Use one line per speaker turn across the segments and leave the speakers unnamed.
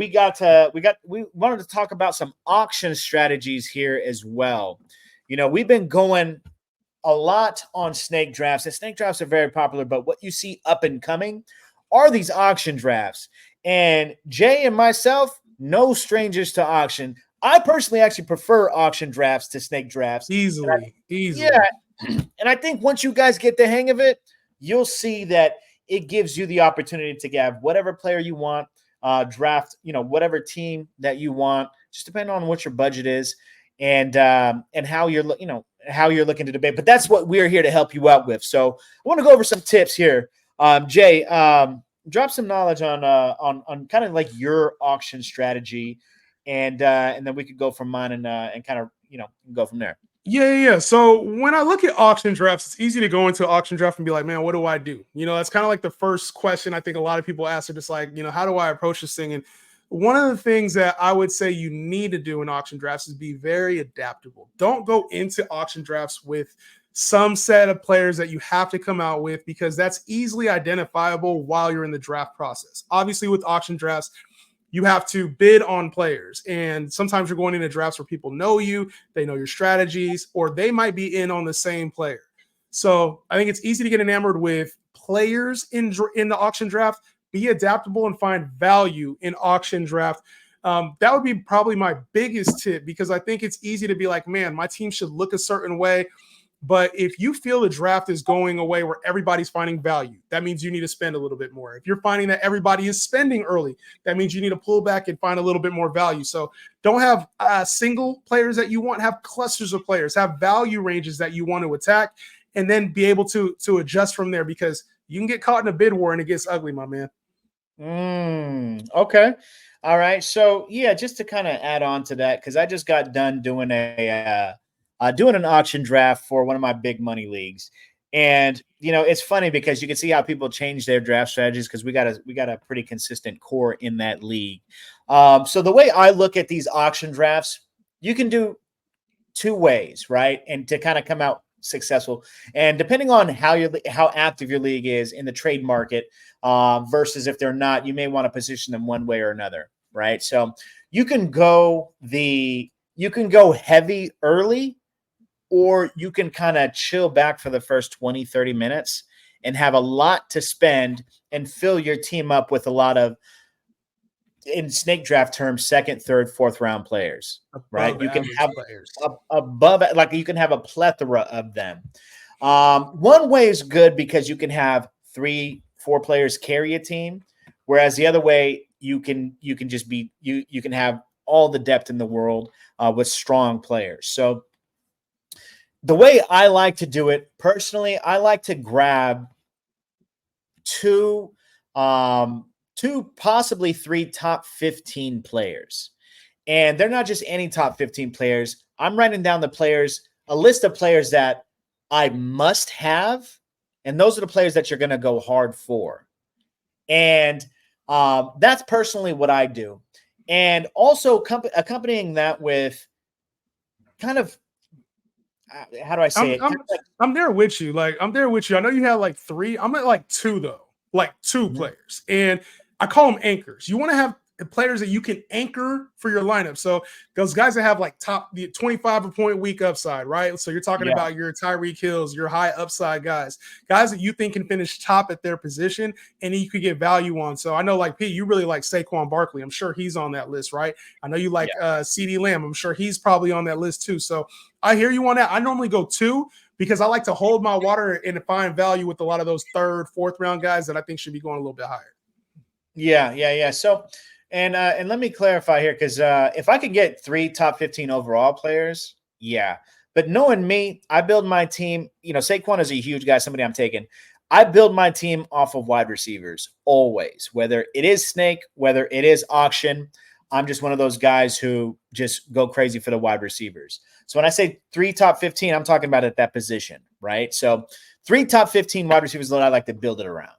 we wanted to talk about some auction strategies here as well. We've been going a lot on snake drafts, and snake drafts are very popular, but what you see up and coming are these auction drafts. And Jay and myself, no strangers to auction. I personally actually prefer auction drafts to snake drafts.
Easily.
Yeah. And I think once you guys get the hang of it, you'll see that it gives you the opportunity to have whatever player you want, draft, whatever team that you want, just depending on what your budget is and how you're looking to debate. But that's what we're here to help you out with. So I want to go over some tips here. Jay, drop some knowledge on kind of like your auction strategy, and then we could go from mine and kind of go from there.
Yeah. So when I look at auction drafts, it's easy to go into an auction draft and be like, man, what do I do? That's kind of like the first question I think a lot of people ask are just like, how do I approach this thing? And one of the things that I would say you need to do in auction drafts is be very adaptable. Don't go into auction drafts with some set of players that you have to come out with, because that's easily identifiable while you're in the draft process. Obviously, with auction drafts, you have to bid on players. And sometimes you're going into drafts where people know you, they know your strategies, or they might be in on the same player. So I think it's easy to get enamored with players in the auction draft. Be adaptable and find value in auction draft. That would be probably my biggest tip, because I think it's easy to be like, man, my team should look a certain way. But if you feel the draft is going away where everybody's finding value, that means you need to spend a little bit more. If you're finding that everybody is spending early, that means you need to pull back and find a little bit more value. So don't have single players that you want, have clusters of players, have value ranges that you want to attack, and then be able to adjust from there, because you can get caught in a bid war and it gets ugly, my man.
Okay. All right. So yeah, just to kind of add on to that, because I just got done doing doing an auction draft for one of my big money leagues. And, it's funny because you can see how people change their draft strategies, because we got a pretty consistent core in that league. So the way I look at these auction drafts, you can do two ways, right? And to kind of come out successful. And depending on how active your league is in the trade market, versus if they're not, you may want to position them one way or another, right? So you can go heavy early, or you can kind of chill back for the first 20, 30 minutes and have a lot to spend and fill your team up with a lot of, in snake draft terms, second, third, fourth round players, right? You can have players above, like you can have a plethora of them. One way is good because you can have 3-4 players carry a team, whereas the other way you can just be you can have all the depth in the world with strong players. So the way I like to do it personally, I like to grab two, possibly 3 top 15 players. And they're not just any top 15 players. I'm writing down a list of players that I must have. And those are the players that you're going to go hard for. And that's personally what I do. And also accompanying that with kind of, how do I say it?
I'm there with you. I'm there with you. I know you have 3. I'm at 2 though. 2 players. And I call them anchors. You want to have players that you can anchor for your lineup. So those guys that have top 25 point week upside, right? So you're talking about your Tyreek Hills, your high upside guys that you think can finish top at their position and you could get value on. So I know P, you really like Saquon Barkley. I'm sure he's on that list, right? I know you like CeeDee Lamb. I'm sure he's probably on that list too. So I hear you on that. I normally go 2 because I like to hold my water and find value with a lot of those 3rd, 4th round guys that I think should be going a little bit higher.
Yeah. So, and let me clarify here, because if I could get 3 top 15 overall players, yeah. But knowing me, I build my team. Saquon is a huge guy, somebody I'm taking. I build my team off of wide receivers always, whether it is snake, whether it is auction. I'm just one of those guys who just go crazy for the wide receivers. So when I say 3 top 15, I'm talking about at that position, right? So 3 top 15 wide receivers is what I like to build it around,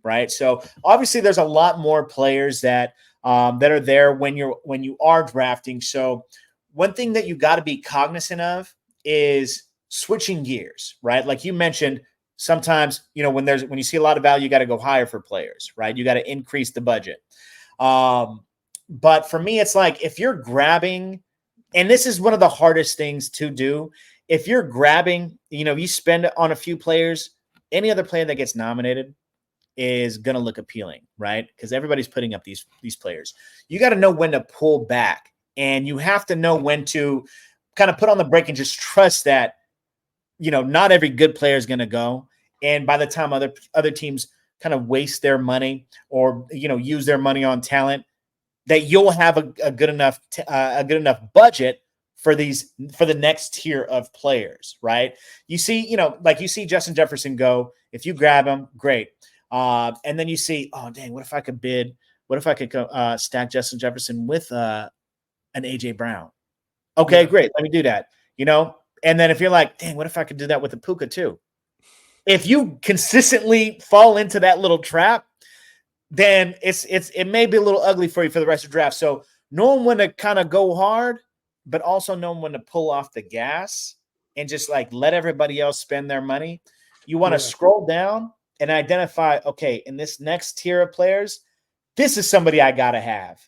right? So obviously there's a lot more players that are there when you are drafting. So one thing that you got to be cognizant of is switching gears, right? Like you mentioned, sometimes, when you see a lot of value, you got to go higher for players, right? You got to increase the budget. But for me, it's like if you're grabbing, and this is one of the hardest things to do, if you're grabbing, you spend it on a few players, any other player that gets nominated is going to look appealing, right? Because everybody's putting up these players. You got to know when to pull back, and you have to know when to kind of put on the brake and just trust that, not every good player is going to go. And by the time other teams kind of waste their money or, use their money on talent, that you'll have a good enough budget for the next tier of players, right? You see, you see Justin Jefferson go. If you grab him, great. And then you see, oh dang, what if I could bid? What if I could stack Justin Jefferson with an AJ Brown? Okay, great. Let me do that. And then if you're like, dang, what if I could do that with a Puka too? If you consistently fall into that little trap, then it may be a little ugly for you for the rest of the draft. So knowing when to kind of go hard, but also knowing when to pull off the gas and just like let everybody else spend their money. You want to scroll down and identify, okay, in this next tier of players, this is somebody I gotta have,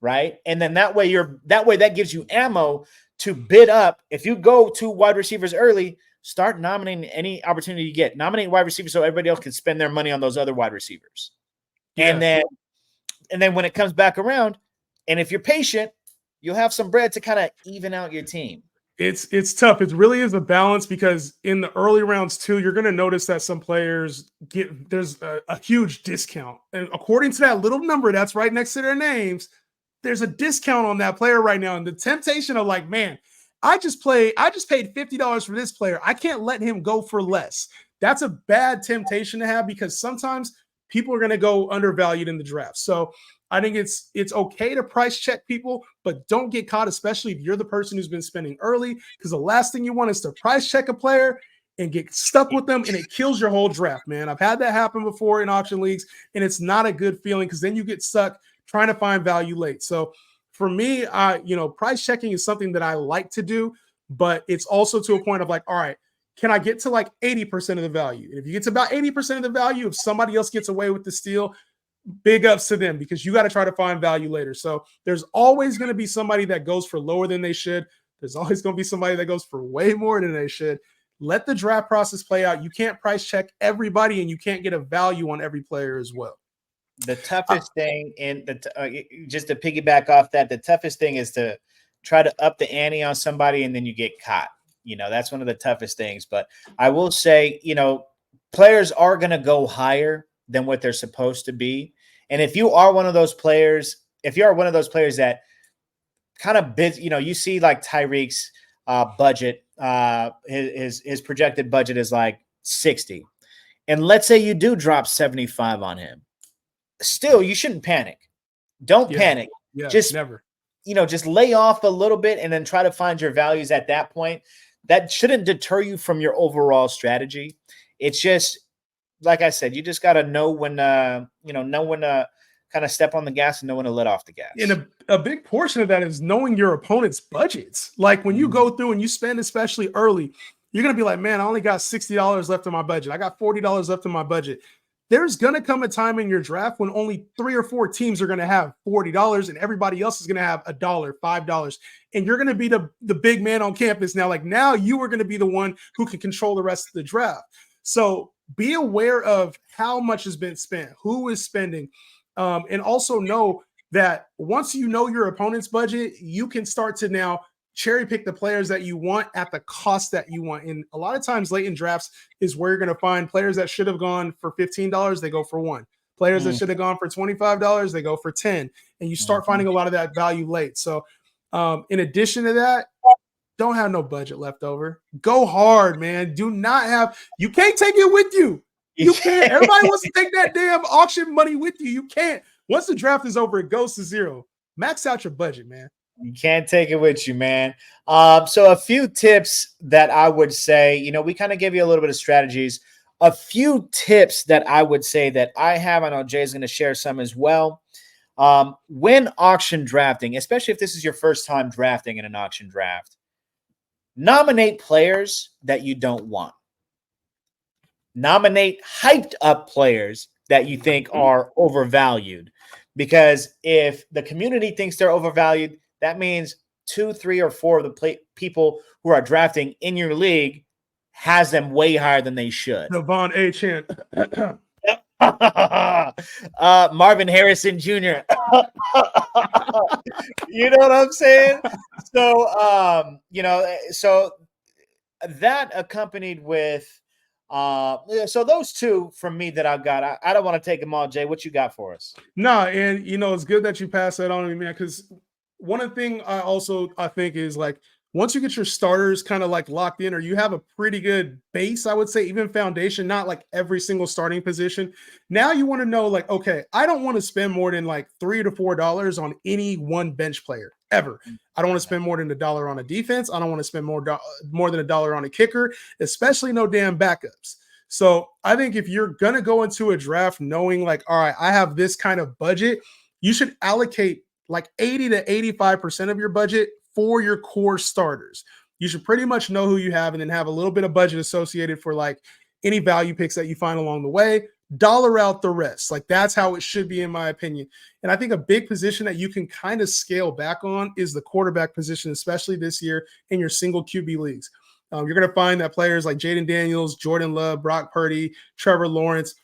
right? And then that way that gives you ammo to bid up. If you go to wide receivers early, start nominating any opportunity you get. Nominate wide receivers so everybody else can spend their money on those other wide receivers. And then when it comes back around, and if you're patient, you'll have some bread to kind of even out your team.
It's tough. It really is a balance because in the early rounds too, you're going to notice that some players there's a huge discount. And according to that little number that's right next to their names, there's a discount on that player right now. And the temptation of like, man, I just paid $50 for this player. I can't let him go for less. That's a bad temptation to have because sometimes people are going to go undervalued in the draft. So I think it's okay to price check people, but don't get caught, especially if you're the person who's been spending early, because the last thing you want is to price check a player and get stuck with them, and it kills your whole draft, man. I've had that happen before in auction leagues, and it's not a good feeling because then you get stuck trying to find value late. So for me, price checking is something that I like to do, but it's also to a point of like, all right, can I get to like 80% of the value? And if you get to about 80% of the value, if somebody else gets away with the steal, big ups to them because you got to try to find value later. So there's always going to be somebody that goes for lower than they should. There's always going to be somebody that goes for way more than they should. Let the draft process play out. You can't price check everybody, and you can't get a value on every player as well.
The toughest thing, just to piggyback off that, the toughest thing is to try to up the ante on somebody and then you get caught. That's one of the toughest things. But I will say, players are going to go higher than what they're supposed to be. And if you are one of those players, that kind of bids, you see like Tyreek's budget, his projected budget is like 60. And let's say you do drop 75 on him. Still, you shouldn't panic. Don't panic.
Yeah,
just
never.
Just lay off a little bit and then try to find your values at that point. That shouldn't deter you from your overall strategy. It's just, like I said, you just got to know when to kind of step on the gas and know when to let off the gas.
And a big portion of that is knowing your opponent's budgets. Like when you go through and you spend, especially early, you're going to be like, man, I only got $60 left in my budget. I got $40 left in my budget. There's going to come a time in your draft when only 3 or 4 teams are going to have $40 and everybody else is going to have $1, $5. And you're going to be the big man on campus now. Like now you are going to be the one who can control the rest of the draft. So be aware of how much has been spent, who is spending, and also know that once you know your opponent's budget, you can start to now cherry pick the players that you want at the cost that you want. And a lot of times late in drafts is where you're going to find players that should have gone for $15, they go for 1. Players that should have gone for $25, they go for 10. And you start finding a lot of that value late. So in addition to that, don't have no budget left over. Go hard, man. You can't take it with you. You can't. Everybody wants to take that damn auction money with you. You can't. Once the draft is over, it goes to 0. Max out your budget, man.
You can't take it with you, man. So a few tips that I would say, we kind of gave you a little bit of strategies. A few tips that I would say that I have, I know Jay's going to share some as well. When auction drafting, especially if this is your first time drafting in an auction draft, nominate players that you don't want. Nominate hyped up players that you think are overvalued. because if the community thinks they're overvalued, that means 2, 3, or 4 of the people who are drafting in your league has them way higher than they should.
Devon A. Chant.
Marvin Harrison Jr. You know what I'm saying? So, so that accompanied with, so those two from me that I've got. I don't want to take them all, Jay. What you got for us?
No, and it's good that you pass that on to me, man, because one of the things I think is like once you get your starters kind of like locked in, or you have a pretty good base, I would say, even foundation, not like every single starting position. Now you want to know, like, okay, I don't want to spend more than like $3 to $4 on any one bench player ever. I don't want to spend more than $1 on a defense. I don't want to spend more than $1 on a kicker, especially no damn backups. So I think if you're going to go into a draft knowing like, all right, I have this kind of budget, you should allocate like 80 to 85% of your budget for your core starters. You should pretty much know who you have and then have a little bit of budget associated for like any value picks that you find along the way. Dollar out the rest. Like that's how it should be, in my opinion. And I think a big position that you can kind of scale back on is the quarterback position, especially this year in your single QB leagues. You're going to find that players like Jaden Daniels, Jordan Love, Brock Purdy, Trevor Lawrence,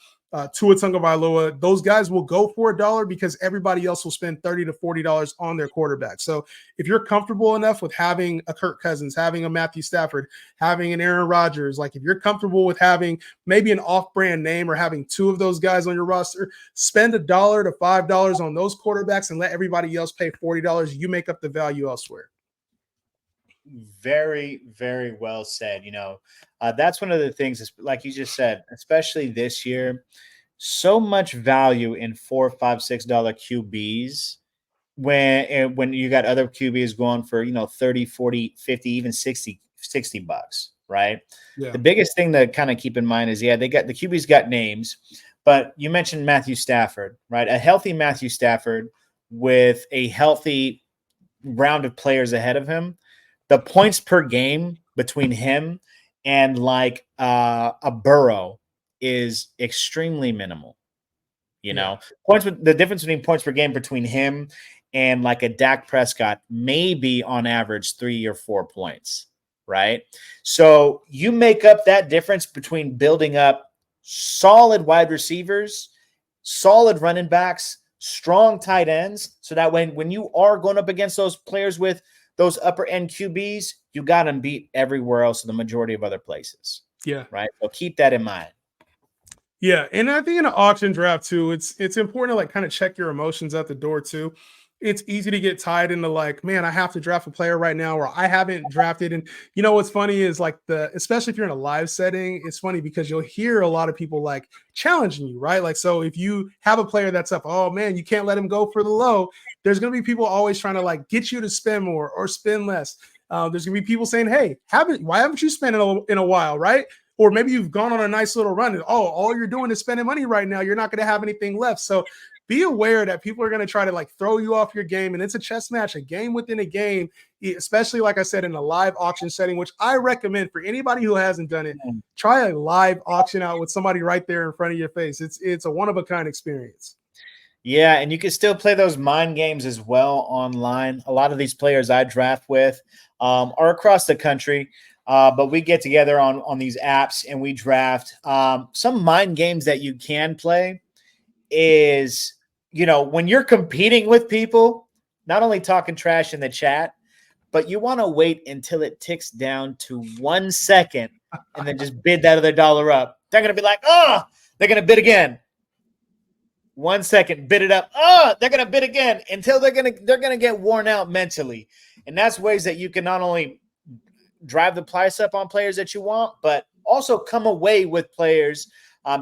Tua Tagovailoa, those guys will go for $1 because everybody else will spend $30 to $40 on their quarterback. So if you're comfortable enough with having a Kirk Cousins, having a Matthew Stafford, having an Aaron Rodgers, like if you're comfortable with having maybe an off-brand name or having 2 of those guys on your roster, spend $1 to $5 on those quarterbacks and let everybody else pay $40. You make up the value elsewhere.
Very, very well said. That's one of the things, like you just said, especially this year, so much value in $4, $5, $6 QBs when you got other QBs going for 30, 40, 50, even 60 bucks, right?
Yeah.
The biggest thing to kind of keep in mind is the QBs got names, but you mentioned Matthew Stafford, right? A healthy Matthew Stafford with a healthy round of players ahead of him, the points per game between him and like a Burrow is extremely minimal. The difference between points per game between him and like a Dak Prescott may be on average 3 or 4 points, right? So you make up that difference between building up solid wide receivers, solid running backs, strong tight ends, so that when you are going up against those players with those upper end QBs, you got them beat everywhere else in the majority of other places.
Yeah.
Right. So keep that in mind.
Yeah. And I think in an auction draft too, it's important to like kind of check your emotions at the door too. It's easy to get tied into like, man, I have to draft a player right now, or I haven't drafted. And what's funny is like especially if you're in a live setting, it's funny because you'll hear a lot of people like challenging you, right? Like, so if you have a player that's up, oh man, you can't let him go for the low. There's going to be people always trying to like get you to spend more or spend less. There's going to be people saying, hey, why haven't you spent in a while, right? Or maybe you've gone on a nice little run and, all you're doing is spending money right now. You're not going to have anything left. So be aware that people are going to try to like throw you off your game. And it's a chess match, a game within a game, especially like I said, in a live auction setting, which I recommend for anybody who hasn't done it. Try a live auction out with somebody right there in front of your face. It's a one-of-a-kind experience.
Yeah, and you can still play those mind games as well online. A lot of these players I draft with are across the country, but we get together on these apps and we draft. Some mind games that you can play is, when you're competing with people, not only talking trash in the chat, but you want to wait until it ticks down to 1 second and then just bid that other dollar up. They're going to be like, they're going to bid again. 1 second, bid it up. They're going to bid again until they're going to get worn out mentally. And that's ways that you can not only drive the price up on players that you want, but also come away with players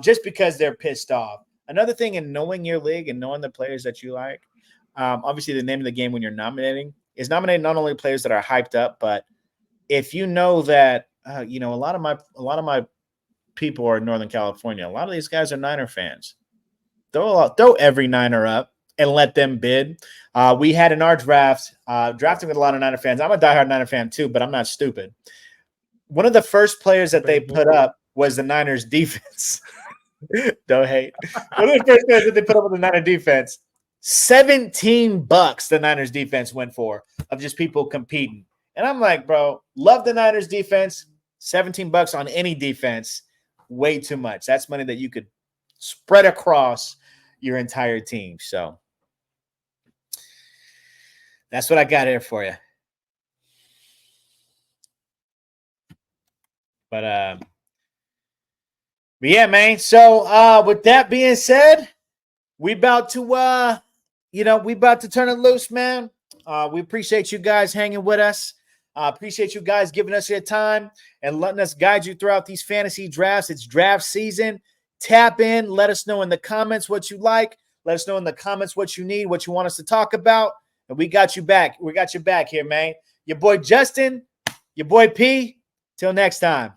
just because they're pissed off. Another thing in knowing your league and knowing the players that you like, obviously the name of the game when you're nominating is nominating not only players that are hyped up, but if you know that, a lot of my people are in Northern California. A lot of these guys are Niner fans. Throw every Niner up and let them bid. We had in our draft, drafting with a lot of Niner fans. I'm a diehard Niner fan too, but I'm not stupid. One of the first players that they put up was the Niners defense. Don't hate. One of the first players that they put up with the Niner defense $17 the Niners defense went for of just people competing. And I'm like, bro, love the Niners defense. $17 on any defense, way too much. That's money that you could spread across your entire team. So that's what I got here for you. But yeah, man. So with that being said, we about to turn it loose, man. We appreciate you guys hanging with us. Appreciate you guys giving us your time and letting us guide you throughout these fantasy drafts. It's draft season. Tap in. Let us know in the comments what you like. Let us know in the comments what you need, what you want us to talk about. And we got you back. We got your back here, man. Your boy Justin, your boy P. Till next time.